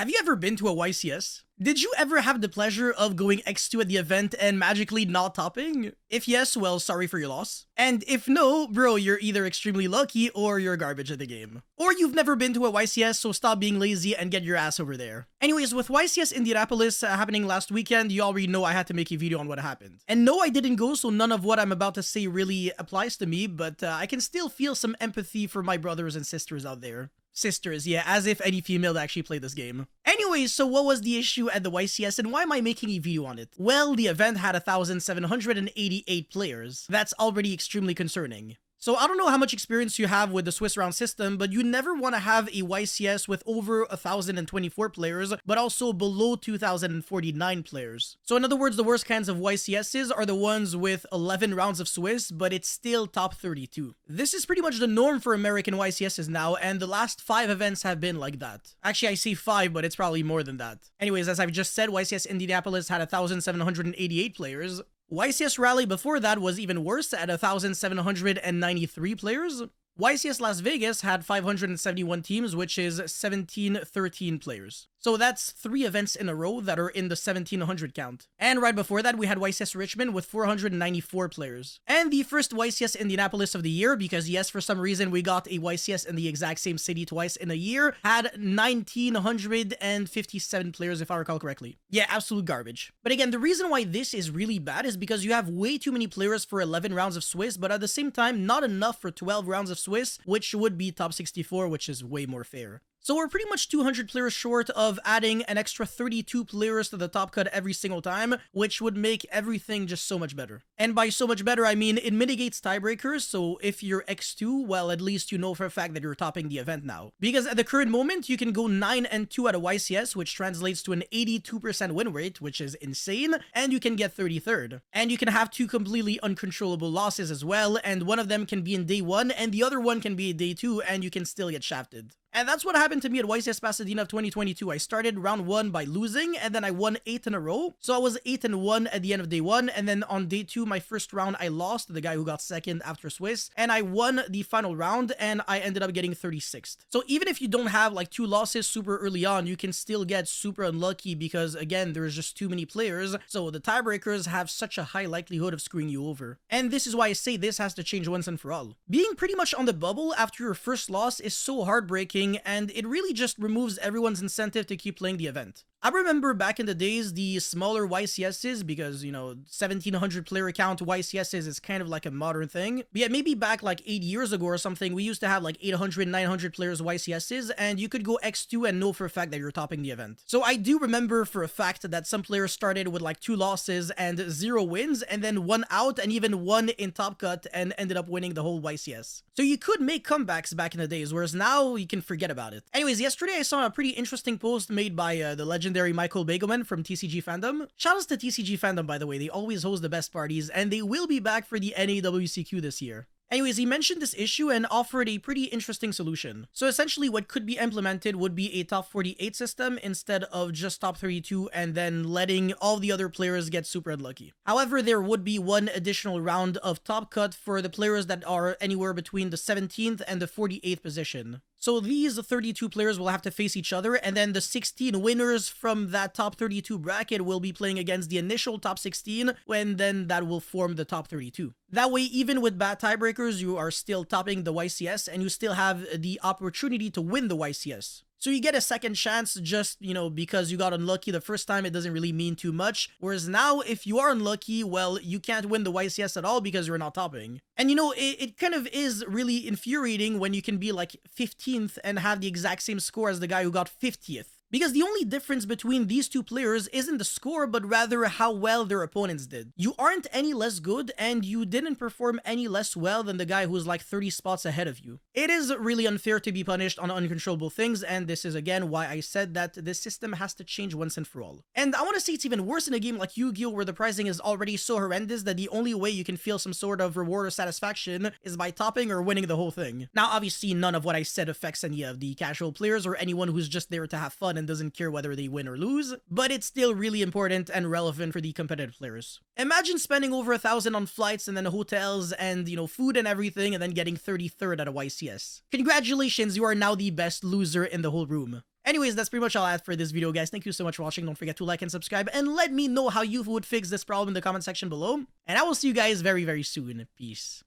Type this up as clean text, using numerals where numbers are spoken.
Have you ever been to a YCS? Did you ever have the pleasure of going X2 at the event and magically not topping? If yes, well, sorry for your loss. And if no, bro, you're either extremely lucky or you're garbage at the game. Or you've never been to a YCS, so stop being lazy and get your ass over there. Anyways, with YCS Indianapolis happening last weekend, you already know I had to make a video on what happened. And no, I didn't go, so none of what I'm about to say really applies to me, but I can still feel some empathy for my brothers and sisters out there. Sisters, yeah, as if any female actually played this game. Anyways, so what was the issue at the YCS and why am I making a video on it? Well, the event had 1,788 players. That's already extremely concerning. So I don't know how much experience you have with the Swiss round system, but you never want to have a YCS with over 1,024 players, but also below 2,049 players. So in other words, the worst kinds of YCSs are the ones with 11 rounds of Swiss, but it's still top 32. This is pretty much the norm for American YCSs now, and the last 5 events have been like that. Actually, I say 5, but it's probably more than that. Anyways, as I've just said, YCS Indianapolis had 1,788 players. YCS Rally before that was even worse at 1,793 players. YCS Las Vegas had 571 teams, which is 1,713 players. So that's 3 events in a row that are in the 1,700 count. And right before that, we had YCS Richmond with 494 players. And the first YCS Indianapolis of the year, because yes, for some reason we got a YCS in the exact same city twice in a year, had 1,957 players if I recall correctly. Yeah, absolute garbage. But again, the reason why this is really bad is because you have way too many players for 11 rounds of Swiss, but at the same time, not enough for 12 rounds of Swiss, which would be top 64, which is way more fair. So we're pretty much 200 players short of adding an extra 32 players to the top cut every single time, which would make everything just so much better. And by so much better, I mean it mitigates tiebreakers, so if you're X2, well, at least you know for a fact that you're topping the event now. Because at the current moment, you can go 9-2 at a YCS, which translates to an 82% win rate, which is insane, and you can get 33rd. And you can have 2 completely uncontrollable losses as well, and one of them can be in day 1, and the other one can be in day 2, and you can still get shafted. And that's what happened to me at YCS Pasadena of 2022. I started round 1 by losing, and then I won 8 in a row. So I was 8-1 at the end of day 1, and then on day 2, my first round, I lost to the guy who got second after Swiss, and I won the final round, and I ended up getting 36th. So even if you don't have like 2 losses super early on, you can still get super unlucky because, again, there's just too many players, so the tiebreakers have such a high likelihood of screwing you over. And this is why I say this has to change once and for all. Being pretty much on the bubble after your first loss is so heartbreaking, and it really just removes everyone's incentive to keep playing the event. I remember back in the days, the smaller YCSs, because, you know, 1,700 player count YCSs is kind of like a modern thing. But yeah, maybe back like 8 years ago or something, we used to have like 800, 900 players YCSs, and you could go X2 and know for a fact that you're topping the event. So I do remember for a fact that some players started with like 2 losses and 0 wins, and then 1 out and even 1 in top cut and ended up winning the whole YCS. So you could make comebacks back in the days, whereas now you can forget about it. Anyways, yesterday I saw a pretty interesting post made by the legendary Michael Begelman from TCG Fandom. Shoutouts to TCG Fandom, by the way. They always host the best parties, and they will be back for the NAWCQ this year. Anyways, he mentioned this issue and offered a pretty interesting solution. So essentially what could be implemented would be a top 48 system instead of just top 32 and then letting all the other players get super unlucky. However, there would be 1 additional round of top cut for the players that are anywhere between the 17th and the 48th position. So these 32 players will have to face each other, and then the 16 winners from that top 32 bracket will be playing against the initial top 16, and then that will form the top 32. That way, even with bad tiebreakers, you are still topping the YCS, and you still have the opportunity to win the YCS. So you get a second chance just, you know, because you got unlucky the first time, it doesn't really mean too much. Whereas now, if you are unlucky, well, you can't win the YCS at all because you're not topping. And you know, it kind of is really infuriating when you can be like 15th and have the exact same score as the guy who got 50th. Because the only difference between these 2 players isn't the score, but rather how well their opponents did. You aren't any less good, and you didn't perform any less well than the guy who's like 30 spots ahead of you. It is really unfair to be punished on uncontrollable things, and this is again why I said that this system has to change once and for all. And I want to say it's even worse in a game like Yu-Gi-Oh! Where the pricing is already so horrendous that the only way you can feel some sort of reward or satisfaction is by topping or winning the whole thing. Now, obviously, none of what I said affects any of the casual players or anyone who's just there to have fun and doesn't care whether they win or lose, but it's still really important and relevant for the competitive players. Imagine spending over 1,000 on flights and then hotels and, you know, food and everything and then getting 33rd at a YCS. Congratulations, you are now the best loser in the whole room. Anyways, that's pretty much all I have for this video, guys. Thank you so much for watching. Don't forget to like and subscribe, and let me know how you would fix this problem in the comment section below. And I will see you guys very, very soon. Peace.